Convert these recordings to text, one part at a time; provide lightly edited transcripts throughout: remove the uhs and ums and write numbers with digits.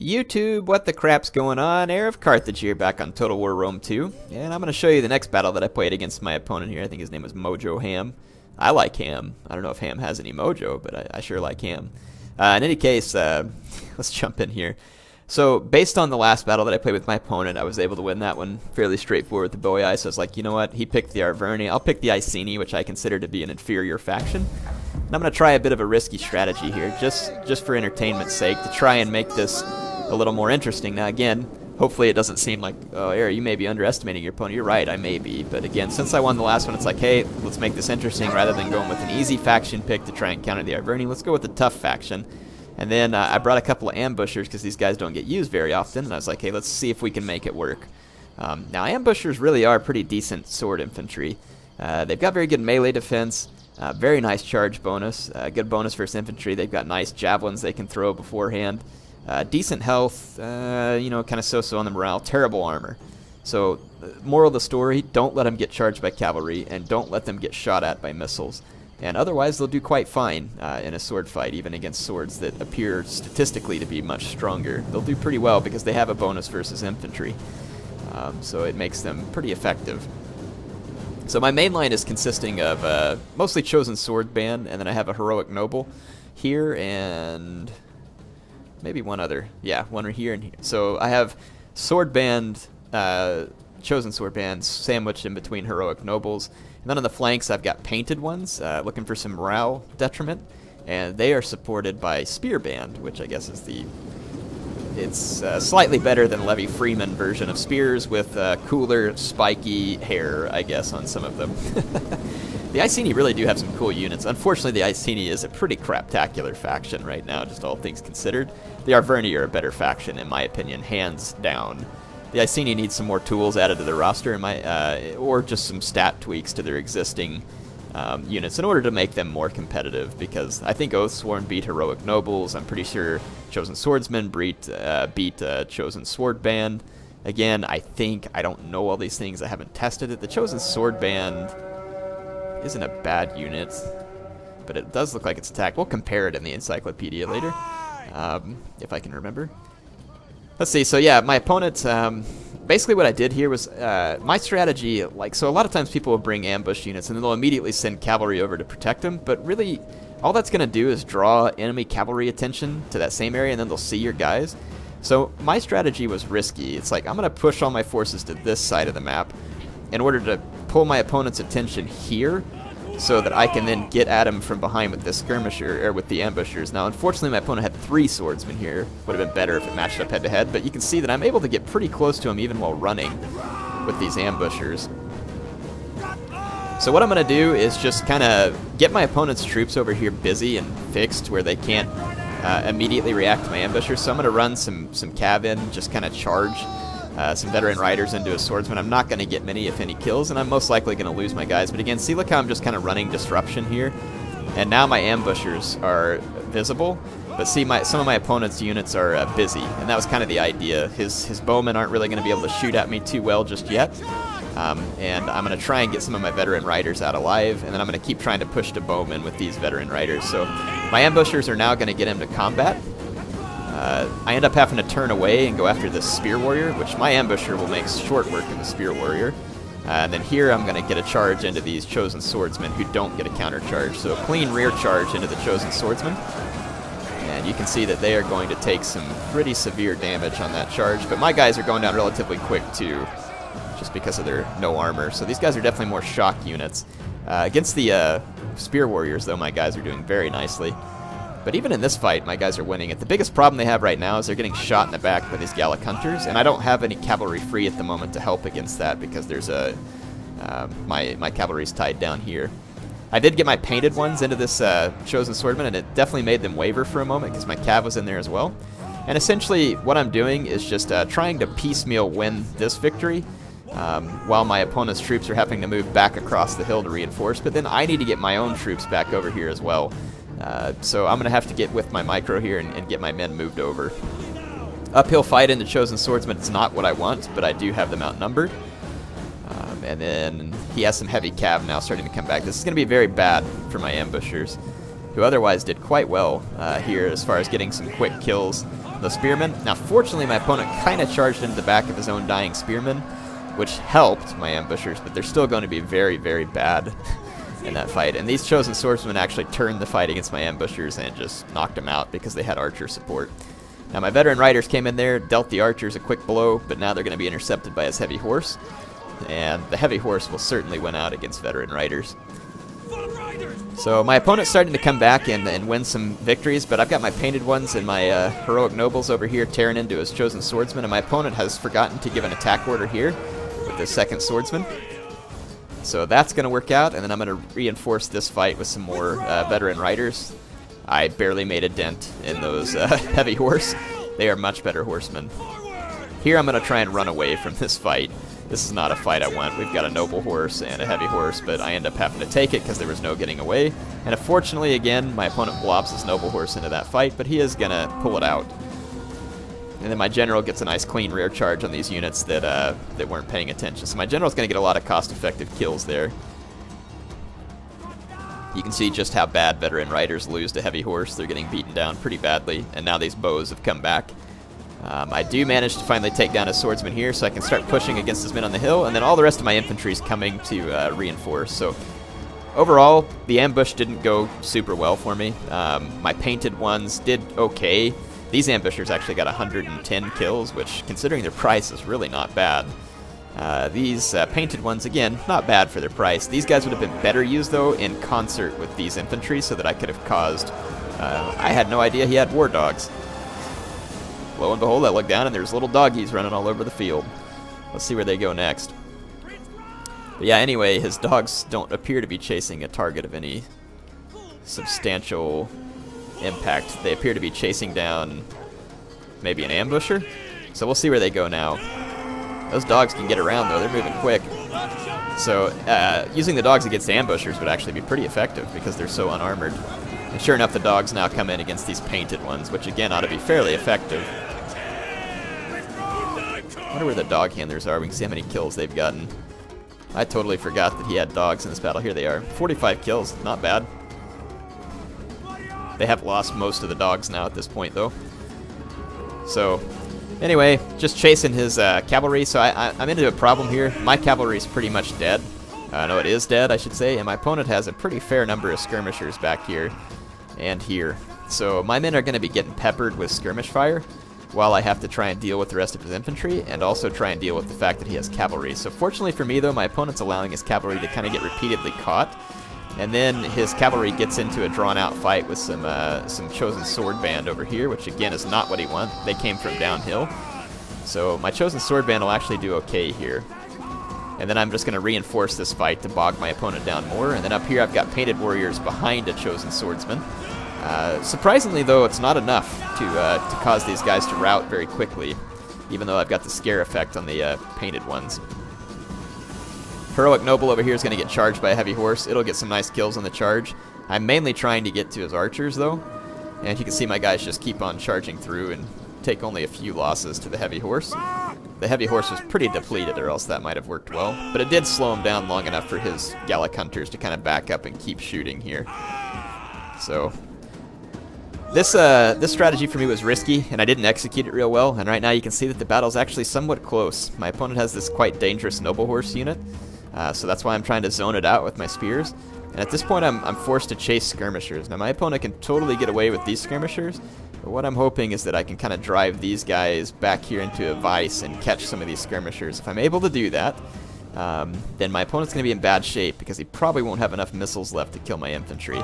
YouTube, what the crap's going on? HeirofCarthage here, back on Total War Rome 2, and I'm going to show you the next battle that I played against my opponent here. I think his name was Mojo Ham. I like Ham. I don't know if Ham has any mojo, but I sure like Ham. In any case, let's jump in here. So, based on the last battle that I played with my opponent, I was able to win that one fairly straightforward with the Boii, so I was like, you know what, he picked the Arverni, I'll pick the Iceni, which I consider to be an inferior faction. And I'm going to try a bit of a risky strategy here, just for entertainment's sake, to try and make this a little more interesting. Now again, hopefully it doesn't seem like, oh, Air, you may be underestimating your opponent. You're right, I may be. But again, since I won the last one, it's like, hey, let's make this interesting. Rather than going with an easy faction pick to try and counter the Arverni, let's go with the tough faction. And then I brought a couple of ambushers because these guys don't get used very often. And I was like, hey, let's see if we can make it work. Now, ambushers really are pretty decent sword infantry. They've got very good melee defense. Very nice charge bonus. Good bonus versus infantry. They've got nice javelins they can throw beforehand. Decent health, you know, kind of so-so on the morale. Terrible armor. So, moral of the story, don't let them get charged by cavalry, and don't let them get shot at by missiles. And otherwise, they'll do quite fine in a sword fight, even against swords that appear statistically to be much stronger. They'll do pretty well because they have a bonus versus infantry. So it makes them pretty effective. So my main line is consisting of mostly chosen sword band, and then I have a heroic noble here, and maybe one other. Yeah, one right here and here. So I have sword band, chosen sword bands sandwiched in between heroic nobles. And then on the flanks, I've got painted ones, looking for some morale detriment. And they are supported by spear band, which I guess is it's slightly better than Levy Freeman version of spears with cooler, spiky hair, I guess, on some of them. The Iceni really do have some cool units. Unfortunately, the Iceni is a pretty craptacular faction right now, just all things considered. The Arverni are a better faction, in my opinion, hands down. The Iceni needs some more tools added to their roster, or just some stat tweaks to their existing units in order to make them more competitive, because I think Oathsworn beat Heroic Nobles. I'm pretty sure Chosen Swordsmen beat Chosen Sword Band. Again, I don't know all these things. I haven't tested it. The Chosen Sword Band isn't a bad unit, but it does look like it's attacked. We'll compare it in the encyclopedia later, if I can remember. Let's see, so yeah, my opponent, basically what I did here was, my strategy, so a lot of times people will bring ambush units and then they'll immediately send cavalry over to protect them, but really, all that's going to do is draw enemy cavalry attention to that same area, and then they'll see your guys. So my strategy was risky. It's like, I'm going to push all my forces to this side of the map in order to pull my opponent's attention here, so that I can then get at him from behind with this skirmisher, or with the ambushers. Now, unfortunately, my opponent had 3 swordsmen here. Would have been better if it matched up head-to-head, but you can see that I'm able to get pretty close to him even while running with these ambushers. So what I'm going to do is just kind of get my opponent's troops over here busy and fixed where they can't immediately react to my ambushers. So I'm going to run some cav in, just kind of charge some veteran riders into a swordsman. I'm not going to get many, if any, kills, and I'm most likely going to lose my guys. But again, see, look how I'm just kind of running disruption here. And now my ambushers are visible, but see, some of my opponent's units are busy, and that was kind of the idea. His bowmen aren't really going to be able to shoot at me too well just yet. And I'm going to try and get some of my veteran riders out alive, and then I'm going to keep trying to push to bowmen with these veteran riders. So my ambushers are now going to get him to combat. I end up having to turn away and go after this Spear Warrior, which my ambusher will make short work of the Spear Warrior. And then here I'm going to get a charge into these Chosen Swordsmen who don't get a counter charge. So a clean rear charge into the Chosen Swordsmen. And you can see that they are going to take some pretty severe damage on that charge. But my guys are going down relatively quick too, just because of their no armor. So these guys are definitely more shock units. Against the Spear Warriors, though, my guys are doing very nicely. But even in this fight, my guys are winning it. The biggest problem they have right now is they're getting shot in the back by these Gallic Hunters, and I don't have any cavalry free at the moment to help against that because there's my cavalry's tied down here. I did get my painted ones into this Chosen Swordman, and it definitely made them waver for a moment because my cav was in there as well. And essentially, what I'm doing is just trying to piecemeal win this victory, while my opponent's troops are having to move back across the hill to reinforce, but then I need to get my own troops back over here as well. So I'm going to have to get with my micro here and get my men moved over. Uphill fight into Chosen Swordsman is not what I want, but I do have them outnumbered. And then he has some heavy cav now starting to come back. This is going to be very bad for my ambushers, who otherwise did quite well here as far as getting some quick kills. the spearmen. Now, fortunately, my opponent kind of charged into the back of his own dying spearmen, which helped my ambushers, but they're still going to be very, very bad in that fight. And these chosen swordsmen actually turned the fight against my ambushers and just knocked them out because they had archer support. Now, my veteran riders came in there, dealt the archers a quick blow, but now they're going to be intercepted by his heavy horse. And the heavy horse will certainly win out against veteran riders. So my opponent's starting to come back and win some victories, but I've got my painted ones and my heroic nobles over here tearing into his chosen swordsman, and my opponent has forgotten to give an attack order here with his second swordsman. So that's going to work out, and then I'm going to reinforce this fight with some more veteran riders. I barely made a dent in those heavy horse. They are much better horsemen. Here I'm going to try and run away from this fight. This is not a fight I want. We've got a noble horse and a heavy horse, but I end up having to take it because there was no getting away. And unfortunately, again, my opponent blobs his noble horse into that fight, but he is going to pull it out. And then my general gets a nice clean rear charge on these units that weren't paying attention. So my general's going to get a lot of cost-effective kills there. You can see just how bad veteran riders lose to heavy horse. They're getting beaten down pretty badly, and now these bows have come back. I do manage to finally take down his swordsman here, so I can start pushing against his men on the hill, and then all the rest of my infantry is coming to reinforce. So overall, the ambush didn't go super well for me. My painted ones did okay. These ambushers actually got 110 kills, which, considering their price, is really not bad. These painted ones, again, not bad for their price. These guys would have been better used, though, in concert with these infantry, so that I could have caused... I had no idea he had war dogs. Lo and behold, I look down, and there's little doggies running all over the field. Let's see where they go next. But yeah, anyway, his dogs don't appear to be chasing a target of any substantial impact. They appear to be chasing down maybe an ambusher. So we'll see where they go now. Those dogs can get around, though. They're moving quick. So using the dogs against ambushers would actually be pretty effective because they're so unarmored. And sure enough, the dogs now come in against these painted ones, which again ought to be fairly effective. I wonder where the dog handlers are. We can see how many kills they've gotten. I totally forgot that he had dogs in this battle. Here they are. 45 kills. Not bad. They have lost most of the dogs now at this point, though. So, anyway, just chasing his cavalry. So I'm into a problem here. My cavalry is pretty much dead. No, it is dead, I should say. And my opponent has a pretty fair number of skirmishers back here and here. So my men are going to be getting peppered with skirmish fire, while I have to try and deal with the rest of his infantry, and also try and deal with the fact that he has cavalry. So fortunately for me, though, my opponent's allowing his cavalry to kind of get repeatedly caught, and then his cavalry gets into a drawn-out fight with some chosen sword band over here, which again is not what he wants. They came from downhill. So my chosen sword band will actually do okay here. And then I'm just going to reinforce this fight to bog my opponent down more, and then up here I've got painted warriors behind a chosen swordsman. Surprisingly, though, it's not enough to cause these guys to rout very quickly, even though I've got the scare effect on the painted ones. Heroic Noble over here is going to get charged by a heavy horse. It'll get some nice kills on the charge. I'm mainly trying to get to his archers, though, and you can see my guys just keep on charging through and take only a few losses to the heavy horse. The heavy horse was pretty depleted, or else that might have worked well, but it did slow him down long enough for his Gallic hunters to kind of back up and keep shooting here. So... This strategy for me was risky, and I didn't execute it real well, and right now you can see that the battle's actually somewhat close. My opponent has this quite dangerous noble horse unit, so that's why I'm trying to zone it out with my spears. And at this point I'm forced to chase skirmishers. Now my opponent can totally get away with these skirmishers, but what I'm hoping is that I can kind of drive these guys back here into a vice and catch some of these skirmishers. If I'm able to do that, then my opponent's going to be in bad shape because he probably won't have enough missiles left to kill my infantry.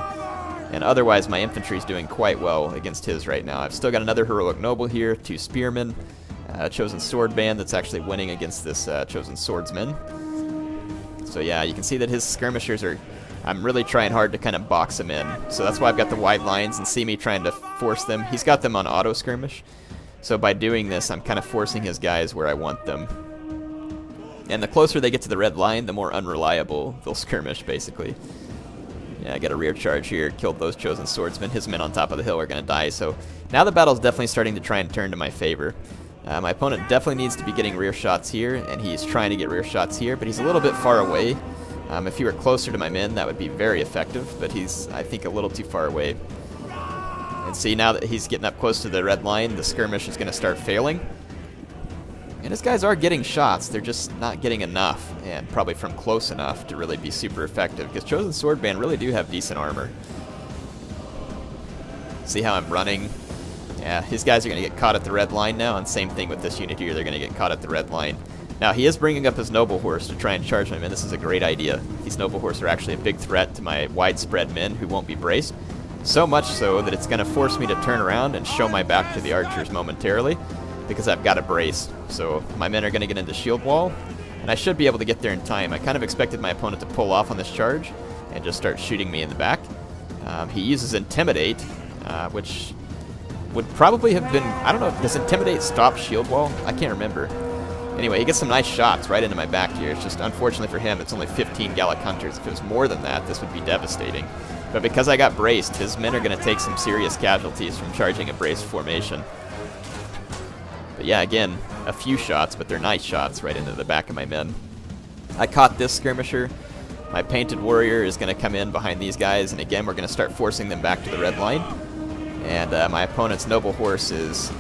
And otherwise, my infantry is doing quite well against his right now. I've still got another heroic noble here, 2 spearmen, a chosen sword band that's actually winning against this chosen swordsman. So yeah, you can see that his skirmishers are... I'm really trying hard to kind of box him in. So that's why I've got the wide lines, and see me trying to force them. He's got them on auto skirmish. So by doing this, I'm kind of forcing his guys where I want them. And the closer they get to the red line, the more unreliable they'll skirmish, basically. Yeah, I got a rear charge here, killed those chosen swordsmen. His men on top of the hill are going to die, so now the battle's definitely starting to try and turn to my favor. My opponent definitely needs to be getting rear shots here, and he's trying to get rear shots here, but he's a little bit far away. If he were closer to my men, that would be very effective, but he's, I think, a little too far away. And see, now that he's getting up close to the red line, the skirmish is going to start failing. And his guys are getting shots, they're just not getting enough, and probably from close enough to really be super effective, because Chosen Swordband really do have decent armor. See how I'm running? Yeah, his guys are going to get caught at the red line now, and same thing with this unit here, they're going to get caught at the red line. Now, he is bringing up his Noble Horse to try and charge my men. This is a great idea. These Noble Horse are actually a big threat to my widespread men who won't be braced. So much so that it's going to force me to turn around and show my back to the archers momentarily, because I've got a brace. So my men are going to get into shield wall, and I should be able to get there in time. I kind of expected my opponent to pull off on this charge and just start shooting me in the back. He uses Intimidate, which would probably have been, I don't know, does Intimidate stop shield wall? I can't remember. Anyway, he gets some nice shots right into my back here. It's just, unfortunately for him, it's only 15 Gallic Hunters. If it was more than that, this would be devastating. But because I got braced, his men are going to take some serious casualties from charging a braced formation. But yeah, again, a few shots, but they're nice shots right into the back of my men. I caught this skirmisher. My Painted Warrior is going to come in behind these guys, and again, we're going to start forcing them back to the red line. And my opponent's Noble Horse is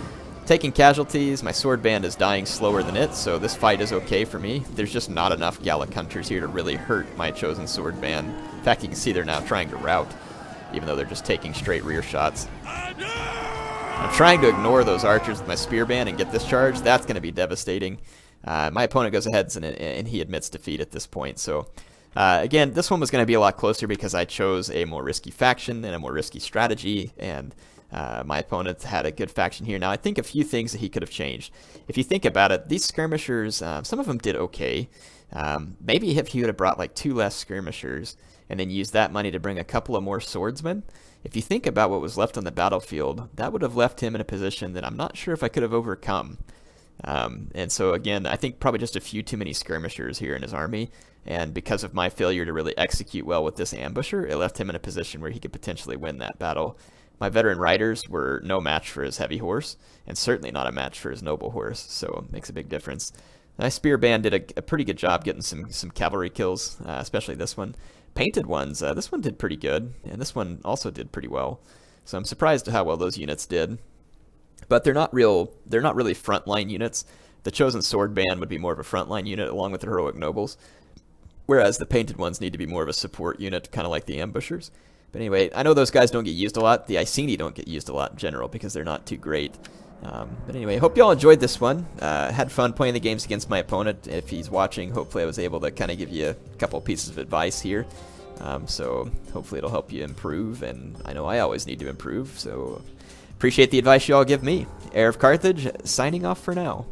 taking casualties. My sword band is dying slower than it, so this fight is okay for me. There's just not enough Gallic Hunters here to really hurt my chosen sword band. In fact, you can see they're now trying to rout, even though they're just taking straight rear shots. I'm trying to ignore those archers with my spear band and get this charge. That's going to be devastating. My opponent goes ahead and he admits defeat at this point. So again, this one was going to be a lot closer because I chose a more risky faction and a more risky strategy, and my opponent had a good faction here. Now, I think a few things that he could have changed. If you think about it, these skirmishers, some of them did okay. Maybe if he would have brought like 2 less skirmishers and then used that money to bring a couple of more swordsmen, if you think about what was left on the battlefield, that would have left him in a position that I'm not sure if I could have overcome. And so again, I think probably just a few too many skirmishers here in his army, and because of my failure to really execute well with this ambusher, it left him in a position where he could potentially win that battle. My veteran riders were no match for his heavy horse, and certainly not a match for his noble horse, so it makes a big difference. My spear band did a pretty good job getting some cavalry kills, especially this one. Painted ones, this one did pretty good, and this one also did pretty well. So I'm surprised at how well those units did. But they're not really frontline units. The chosen sword band would be more of a frontline unit along with the heroic nobles, whereas the painted ones need to be more of a support unit, kind of like the ambushers. But anyway, I know those guys don't get used a lot. The Iceni don't get used a lot in general because they're not too great. But anyway, hope you all enjoyed this one. Had fun playing the games against my opponent. If he's watching, hopefully I was able to kind of give you a couple pieces of advice here. So hopefully it'll help you improve, and I know I always need to improve, so appreciate the advice you all give me. HeirofCarthage, signing off for now.